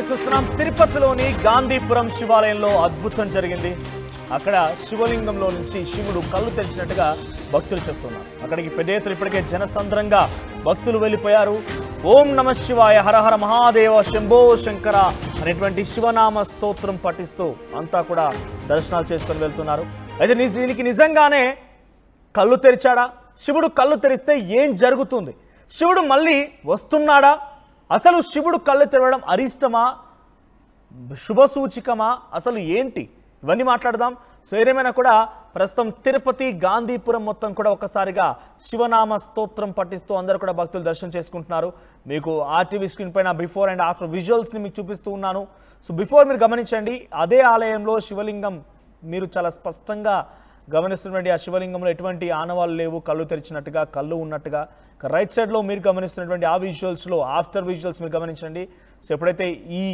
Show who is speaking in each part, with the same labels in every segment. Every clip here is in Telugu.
Speaker 1: చూస్తున్నాం తిరుపతిలోని గాంధీపురం శివాలయంలో అద్భుతం జరిగింది. అక్కడ శివలింగంలో నుంచి శివుడు కళ్ళు తెరిచినట్టుగా భక్తులు చెప్తున్నారు. అక్కడికి పెద్ద ఎత్తున ఇప్పటికే జనసంద్రంగా భక్తులు వెళ్ళిపోయారు. ఓం నమ శివాయ, హర హర మహాదేవ, శంభో శంకర అనేటువంటి శివనామ స్తోత్రం పఠిస్తూ అంతా కూడా దర్శనాలు చేసుకొని వెళ్తున్నారు. అయితే దీనికి నిజంగానే కళ్ళు తెరిచాడా? శివుడు కళ్ళు తెరిస్తే ఏం జరుగుతుంది? శివుడు మళ్ళీ వస్తున్నాడా? అసలు శివుడు కళ్ళు తెరవడం అరిష్టమా, శుభసూచికమా, అసలు ఏంటి? ఇవన్నీ మాట్లాడదాం. సో ఏదేమైనా కూడా ప్రస్తుతం తిరుపతి గాంధీపురం మొత్తం కూడా ఒక్కసారిగా శివనామ స్తోత్రం పఠిస్తూ అందరూ కూడా భక్తులు దర్శనం చేసుకుంటున్నారు. మీకు ఆర్టీవీ స్క్రీన్ పైన బిఫోర్ అండ్ ఆఫ్టర్ విజువల్స్ని మీకు చూపిస్తూ ఉన్నాను. సో బిఫోర్ మీరు గమనించండి, అదే ఆలయంలో శివలింగం మీరు చాలా స్పష్టంగా గమనిస్తున్నటువంటి ఆ శివలింగంలో ఎటువంటి ఆనవాళ్ళు లేవు, కళ్ళు తెరిచినట్టుగా, కళ్ళు ఉన్నట్టుగా. రైట్ సైడ్లో మీరు గమనిస్తున్నటువంటి ఆ విజువల్స్లో ఆఫ్టర్ విజువల్స్ మీరు గమనించండి. సో ఎప్పుడైతే ఈ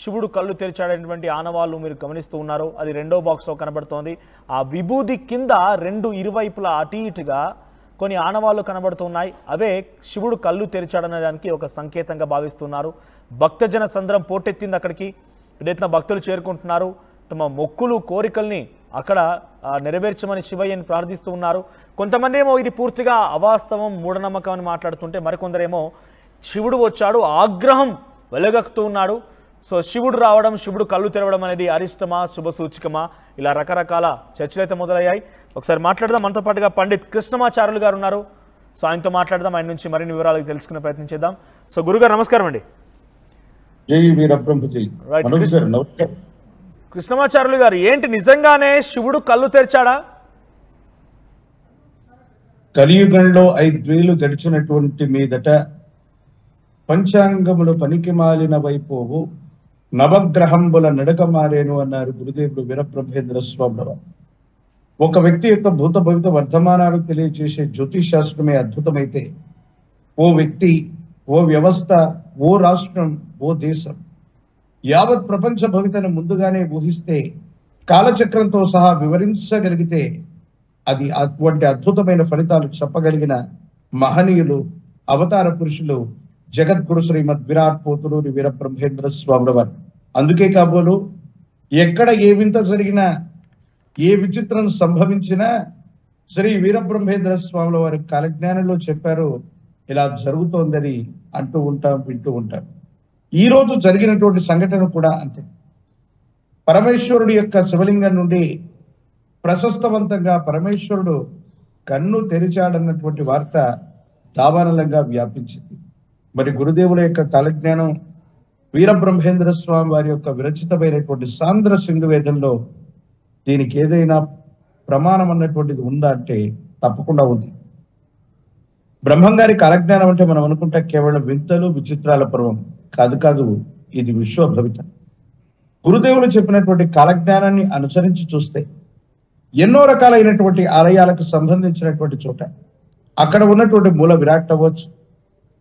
Speaker 1: శివుడు కళ్ళు తెరిచాడేటువంటి ఆనవాళ్ళు మీరు గమనిస్తూ ఉన్నారో అది రెండో బాక్స్లో కనబడుతోంది. ఆ విభూది కింద రెండు ఇరువైపులా అటు ఇటుగా కొన్ని ఆనవాళ్ళు కనబడుతున్నాయి. అవే శివుడు కళ్ళు తెరిచాడనడానికి ఒక సంకేతంగా భావిస్తున్నారు. భక్తజన సంద్రం పోటెత్తింది. అక్కడికి ఎడెత్తిన భక్తులు చేరుకుంటున్నారు. తమ మొక్కులు కోరికల్ని అక్కడ నెరవేర్చమని శివయ్యని ప్రార్థిస్తూ ఉన్నారు. కొంతమంది ఏమో ఇది పూర్తిగా అవాస్తవం, మూఢనమ్మకం అని మాట్లాడుతుంటే, మరికొందరేమో శివుడు వచ్చాడు, ఆగ్రహం వెలగక్కుతూ ఉన్నాడు. సో శివుడు రావడం, శివుడు కళ్ళు తెరవడం అనేది అరిష్టమా, శుభసూచికమా, ఇలా రకరకాల చర్చలు అయితే మొదలయ్యాయి. ఒకసారి మాట్లాడదాం. మనతో పాటుగా పండిత్ కృష్ణమాచార్యులు గారు ఉన్నారు. సో ఆయనతో మాట్లాడదాం. ఆయన నుంచి మరిన్ని వివరాలు తెలుసుకునే ప్రయత్నం చేద్దాం. సో గురుగారు నమస్కారం అండి. కృష్ణమాచార్యులు గారు, ఏంటి నిజంగానే శివుడు కళ్ళు తెరిచాడా?
Speaker 2: కలియుగంలో 5 వేలు గడిచినటువంటి మీదట పంచాంగములు పనికి మాలిన వైపోవు, నవగ్రహంబుల నడక మారేను అన్నారు గురుదేవుడు వీరబ్రహ్మేంద్ర స్వామి. ఒక వ్యక్తి యొక్క భూత భవిత వర్ధమానాలు తెలియజేసే జ్యోతిష్ శాస్త్రమే అద్భుతమైతే, ఓ వ్యక్తి, ఓ వ్యవస్థ, ఓ రాష్ట్రం, ఓ దేశం యావత్ ప్రపంచ భవితను ముందుగానే ఊహిస్తే, కాలచక్రంతో సహా వివరించగలిగితే అది అటువంటి అద్భుతమైన ఫలితాలు చెప్పగలిగిన మహనీయులు, అవతార పురుషులు జగద్గురు శ్రీమద్ విరాట్ పోతులూరి వీరబ్రహ్మేంద్ర స్వాముల వారు. అందుకే కాబోలు ఎక్కడ ఏ వింత జరిగినా, ఏ విచిత్రం సంభవించినా శ్రీ వీరబ్రహ్మేంద్ర స్వాముల వారి కాలజ్ఞానంలో చెప్పారు, ఇలా జరుగుతోందని అంటూ ఉంటాం, వింటూ ఉంటాం. ఈ రోజు జరిగినటువంటి సంఘటన కూడా అంతే. పరమేశ్వరుడి యొక్క శివలింగం నుండి ప్రశస్తవంతంగా పరమేశ్వరుడు కన్ను తెరిచాడన్నటువంటి వార్త దావానలంగా వ్యాపించింది. మరి గురుదేవుల యొక్క కాలజ్ఞానం, వీరబ్రహ్మేంద్ర స్వామి వారి యొక్క విరచితమైనటువంటి సాంద్ర సింధువేదంలో దీనికి ఏదైనా ప్రమాణం అన్నటువంటిది ఉందా అంటే తప్పకుండా ఉంది. బ్రహ్మంగారి కాలజ్ఞానం అంటే మనం అనుకుంటా కేవలం వింతలు విచిత్రాల పర్వం కాదు, ఇది విశ్వభవిత. గురుదేవులు చెప్పినటువంటి కాలజ్ఞానాన్ని అనుసరించి చూస్తే ఎన్నో రకాలైనటువంటి ఆలయాలకు సంబంధించినటువంటి చోట అక్కడ ఉన్నటువంటి మూల విరాట్ అవ్వచ్చు,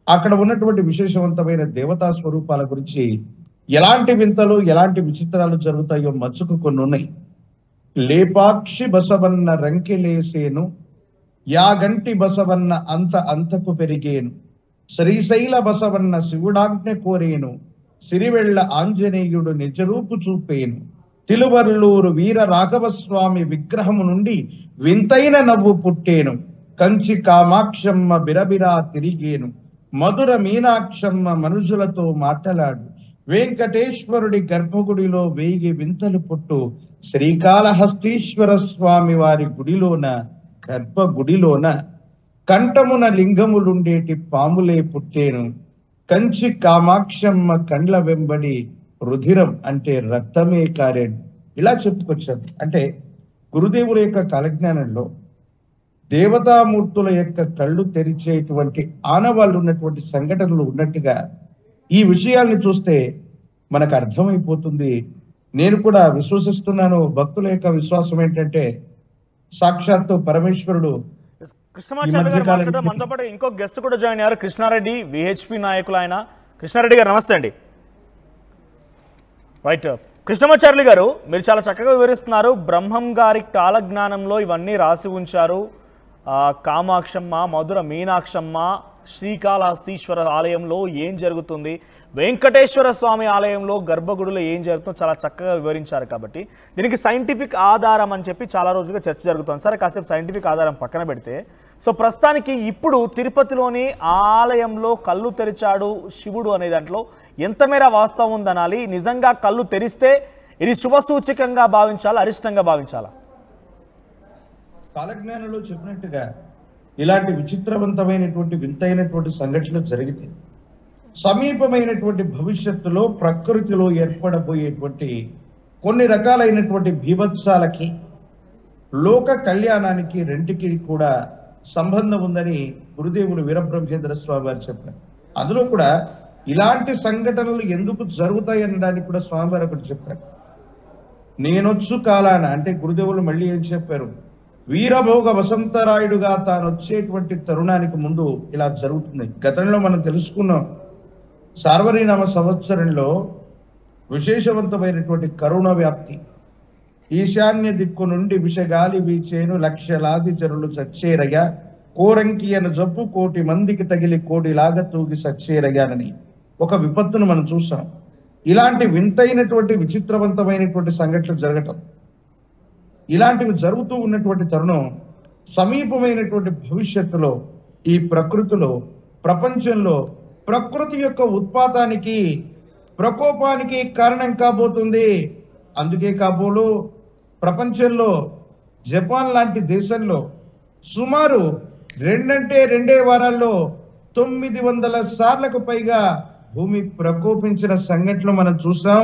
Speaker 2: అక్కడ ఉన్నటువంటి విశేషవంతమైన దేవతా స్వరూపాల గురించి ఎలాంటి వింతలు, ఎలాంటి విచిత్రాలు జరుగుతాయో మచ్చుకు కొన్ని ఉన్నాయి. లేపాక్షి బసవన్న రంకెలేసేను, యాగంటి బసవన్న అంతకు పెరిగేను, శ్రీశైల బసవన్న శివుడాజ్ఞ కోరేను, సిరివెళ్ల ఆంజనేయుడు నిజరూపు చూపేను, తిలువల్లూరు వీర రాఘవస్వామి విగ్రహము నుండి వింతైన నవ్వు పుట్టేను, కంచి కామాక్షమ్మ బిరబిరా తిరిగేను, మధుర మీనాక్షమ్మ మనుషులతో మాటలాడు, వెంకటేశ్వరుడి గర్భగుడిలో 1000 వింతలు పుట్టు, శ్రీకాళహస్తీశ్వర స్వామి వారి గుడిలోన గర్భగుడిలోన కంఠమున లింగములుండేటి పాములే పుట్టేను, కంచి కామాక్షమ్మ కండ్ల వెంబడి రుధిరం అంటే రక్తమే కారేడు. ఇలా చెప్పుకొచ్చారు. అంటే గురుదేవుల యొక్క కాలజ్ఞానంలో దేవతామూర్తుల యొక్క కళ్ళు తెరిచేటువంటి ఆనవాళ్ళు ఉన్నటువంటి సంఘటనలు ఉన్నట్టుగా ఈ విషయాల్ని చూస్తే మనకు అర్థమైపోతుంది. నేను కూడా విశ్వసిస్తున్నాను. భక్తుల యొక్క విశ్వాసం ఏంటంటే సాక్షాత్తు పరమేశ్వరుడు.
Speaker 1: కృష్ణమాచార్య గారు మాట్లాడడం, మనతో పాటు ఇంకో గెస్ట్ కూడా జాయిన్ అయ్యారు, కృష్ణారెడ్డి, విహెచ్పి నాయకులు ఆయన. కృష్ణారెడ్డి గారు నమస్తే అండి. రైట్, కృష్ణమాచార్యులు గారు, మీరు చాలా చక్కగా వివరిస్తున్నారు. బ్రహ్మం గారి కాలజ్ఞానంలో ఇవన్నీ రాసి ఉంచారు. కామాక్షమ్మ, మధుర మీనాక్షమ్మ, శ్రీకాళహస్తీశ్వర ఆలయంలో ఏం జరుగుతుంది, వెంకటేశ్వర స్వామి ఆలయంలో గర్భగుడిలో ఏం జరుగుతుందో చాలా చక్కగా వివరించారు. కాబట్టి దీనికి సైంటిఫిక్ ఆధారం అని చెప్పి చాలా రోజులుగా చర్చ జరుగుతుంది. సరే, కాసేపు సైంటిఫిక్ ఆధారం పక్కన పెడితే, సో ప్రస్తుతానికి ఇప్పుడు తిరుపతిలోని ఆలయంలో కళ్ళు తెరిచాడు శివుడు అనే దాంట్లో ఎంత మేర వాస్తవం ఉందనాలి? నిజంగా కళ్ళు తెరిస్తే ఇది శుభసూచకంగా భావించాలా, అరిష్టంగా భావించాలా?
Speaker 2: కాలజ్ఞానంలో చెప్పినట్టుగా ఇలాంటి విచిత్రవంతమైనటువంటి వింతైనటువంటి సంఘటనలు జరిగితే సమీపమైనటువంటి భవిష్యత్తులో ప్రకృతిలో ఏర్పడబోయేటువంటి కొన్ని రకాలైనటువంటి బీభత్సాలకి లోక కళ్యాణానికి రెంటికి కూడా సంబంధం ఉందని గురుదేవులు వీరబ్రహ్మేంద్ర స్వామి వారు చెప్పారు. అందులో కూడా ఇలాంటి సంఘటనలు ఎందుకు జరుగుతాయి అనడానికి కూడా స్వామివారు ఒకటి చెప్పారు. నేనొచ్చు కాలాన అంటే గురుదేవులు మళ్ళీ ఏం చెప్పారు, వీరభోగ వసంతరాయుడుగా తాను వచ్చేటువంటి తరుణానికి ముందు ఇలా జరుగుతుంది. గతంలో మనం తెలుసుకున్నాం, సార్వరీనామ సంవత్సరంలో విశేషవంతమైనటువంటి కరోనా వ్యాప్తి, ఈశాన్య దిక్కు నుండి విషగాలి వీచేను లక్షలాది జనులు చచ్చేరయ్యా, కోరంకి అన జబ్బు కోటి మందికి తగిలి కోడిలాగా తూగి సచ్చేరయ్యానని ఒక విపత్తును మనం చూసాం. ఇలాంటి వింతైనటువంటి విచిత్రవంతమైనటువంటి సంఘటనలు జరగటం, ఇలాంటివి జరుగుతూ ఉన్నటువంటి తరుణం సమీపమైనటువంటి భవిష్యత్తులో ఈ ప్రకృతిలో ప్రపంచంలో ప్రకృతి యొక్క ఉత్పాతానికి ప్రకోపానికి కారణం కాబోతుంది. అందుకే కాబోలు ప్రపంచంలో జపాన్ లాంటి దేశంలో సుమారు 2 వారాల్లో 900 సార్లకు పైగా భూమి ప్రకోపించిన సంఘటనలు మనం చూసాం.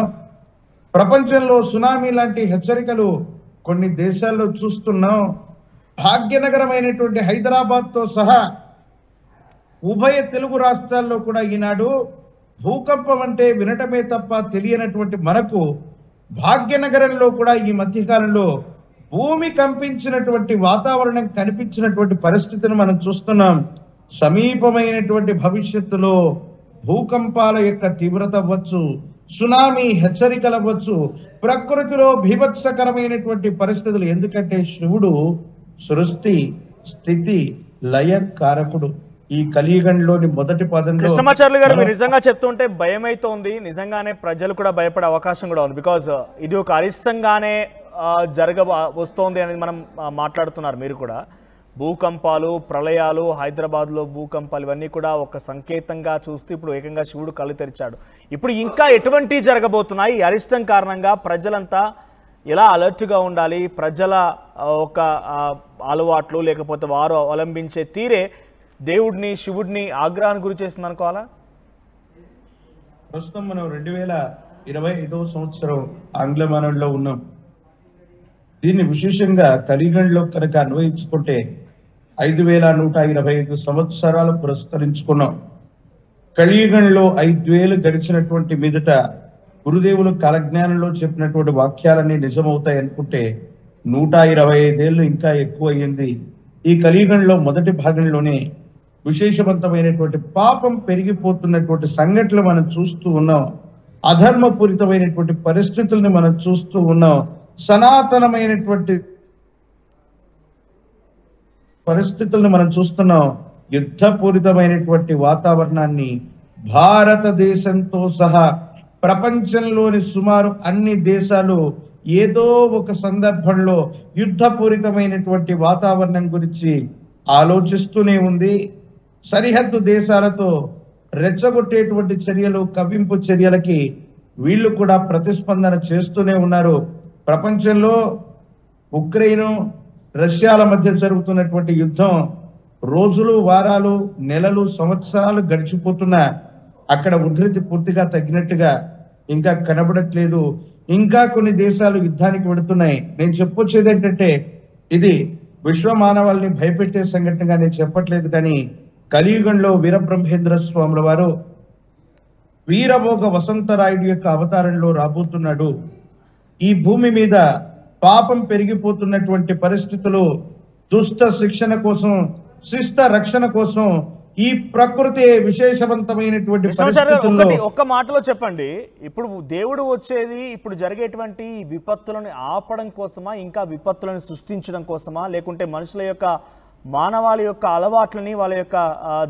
Speaker 2: ప్రపంచంలో సునామీ లాంటి హెచ్చరికలు కొన్ని దేశాల్లో చూస్తున్నాం. భాగ్యనగరమైనటువంటి హైదరాబాద్తో సహా ఉభయ తెలుగు రాష్ట్రాల్లో కూడా ఈనాడు భూకంపం అంటే వినటమే తప్ప తెలియనటువంటి మనకు భాగ్యనగరంలో కూడా ఈ మధ్యకాలంలో భూమి కంపించినటువంటి వాతావరణం కనిపించినటువంటి పరిస్థితిని మనం చూస్తున్నాం. సమీపమైనటువంటి భవిష్యత్తులో భూకంపాల యొక్క తీవ్రత అవ్వచ్చు, సునామీ హెచ్చరికలు అవ్వచ్చు, ప్రకృతిలో భీభత్సకరమైనటువంటి పరిస్థితులు. ఎందుకంటే శివుడు సృష్టి స్థితి లయ కారకుడు. ఈ కలియుగంలోని మొదటి పదంలో
Speaker 1: కృష్ణమాచార్యులు గారు మీరు నిజంగా చెప్తుంటే భయం అవుతోంది. నిజంగానే ప్రజలు కూడా భయపడే అవకాశం కూడా ఉంది. బికాజ్ ఇది ఒక అరిష్టంగానే వస్తోంది అనేది మనం మాట్లాడుతున్నారు. మీరు కూడా భూకంపాలు, ప్రళయాలు, హైదరాబాద్లో భూకంపాలు ఇవన్నీ కూడా ఒక సంకేతంగా చూస్తూ ఇప్పుడు ఏకంగా శివుడు కళ్ళు తెరిచాడు. ఇప్పుడు ఇంకా ఎటువంటి జరగబోతున్నాయి? ఈ అరిష్టం కారణంగా ప్రజలంతా ఎలా అలర్ట్గా ఉండాలి? ప్రజల ఒక అలవాట్లు లేకపోతే వారు అవలంబించే తీరే దేవుడిని శివుడిని ఆగ్రహానికి గురి చేస్తుంది అనుకోవాలా?
Speaker 2: ప్రస్తుతం మనం 2025వ సంవత్సరం ఆంగ్లమానంలో ఉన్నాం. దీన్ని విశేషంగా కలియుగంలో కనుక అన్వయించుకుంటే 5125 సంవత్సరాలు పురస్కరించుకున్నాం. కలియుగంలో 5000 గడిచినటువంటి మీదట గురుదేవులు కాలజ్ఞానంలో చెప్పినటువంటి వాక్యాలన్నీ నిజమవుతాయి అనుకుంటే 125 ఏళ్ళు ఇంకా ఎక్కువ అయ్యింది. ఈ కలియుగంలో మొదటి భాగంలోనే విశేషవంతమైనటువంటి పాపం పెరిగిపోతున్నటువంటి సంఘటనలు మనం చూస్తూ ఉన్నాం. అధర్మపూరితమైనటువంటి పరిస్థితుల్ని మనం చూస్తూ ఉన్నాం. సనాతనమైనటువంటి పరిస్థితులను మనం చూస్తున్నాం. యుద్ధపూరితమైనటువంటి వాతావరణాన్ని భారతదేశంతో సహా ప్రపంచంలోని సుమారు అన్ని దేశాలు ఏదో ఒక సందర్భంలో యుద్ధపూరితమైనటువంటి వాతావరణం గురించి ఆలోచిస్తూనే ఉంది. సరిహద్దు దేశాలతో రెచ్చగొట్టేటువంటి చర్యలు, కవ్వింపు చర్యలకి వీళ్ళు కూడా ప్రతిస్పందన చేస్తూనే ఉన్నారు. ప్రపంచంలో ఉక్రెయిన్ రష్యాల మధ్య జరుగుతున్నటువంటి యుద్ధం రోజులు, వారాలు, నెలలు, సంవత్సరాలు గడిచిపోతున్నా అక్కడ ఉధృతి పూర్తిగా తగ్గినట్టుగా ఇంకా కనబడట్లేదు. ఇంకా కొన్ని దేశాలు యుద్ధానికి వెడుతున్నాయి. నేను చెప్పొచ్చేది ఏంటంటే ఇది విశ్వ మానవాళిని భయపెట్టే సంఘటనగా నేను చెప్పట్లేదు. కానీ కలియుగంలో వీరబ్రహ్మేంద్ర స్వాముల వారు వీరభోగ వసంతరాయుడు యొక్క అవతారంలో రాబోతున్నాడు. ఈ భూమి మీద పాపం పెరిగిపోతున్నటువంటి పరిస్థితులు, దుష్ట శిక్షణ కోసం, శిష్ట రక్షణ కోసం ఈ ప్రకృతి విశేషవంతమైనటువంటి
Speaker 1: ఒక్క మాటలో చెప్పండి. ఇప్పుడు దేవుడు వచ్చేది ఇప్పుడు జరిగేటువంటి విపత్తులను ఆపడం కోసమా, ఇంకా విపత్తులను సృష్టించడం కోసమా, లేకుంటే మనుషుల యొక్క మానవాళి యొక్క అలవాట్లని వాళ్ళ యొక్క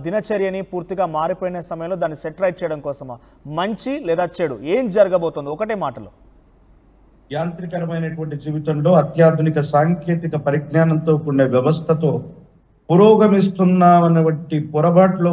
Speaker 1: దినచర్యని పూర్తిగా మారిపోయిన సమయంలో దాన్ని సెట్ రైట్ చేయడం కోసమా? మంచి లేదా చెడు ఏం జరగబోతుంది ఒకటే మాటలో?
Speaker 2: యాంత్రికరమైనటువంటి జీవితంలో అత్యాధునిక సాంకేతిక పరిజ్ఞానంతో కూడిన వ్యవస్థతో పురోగమిస్తున్నామన్నటువంటి పొరపాటులో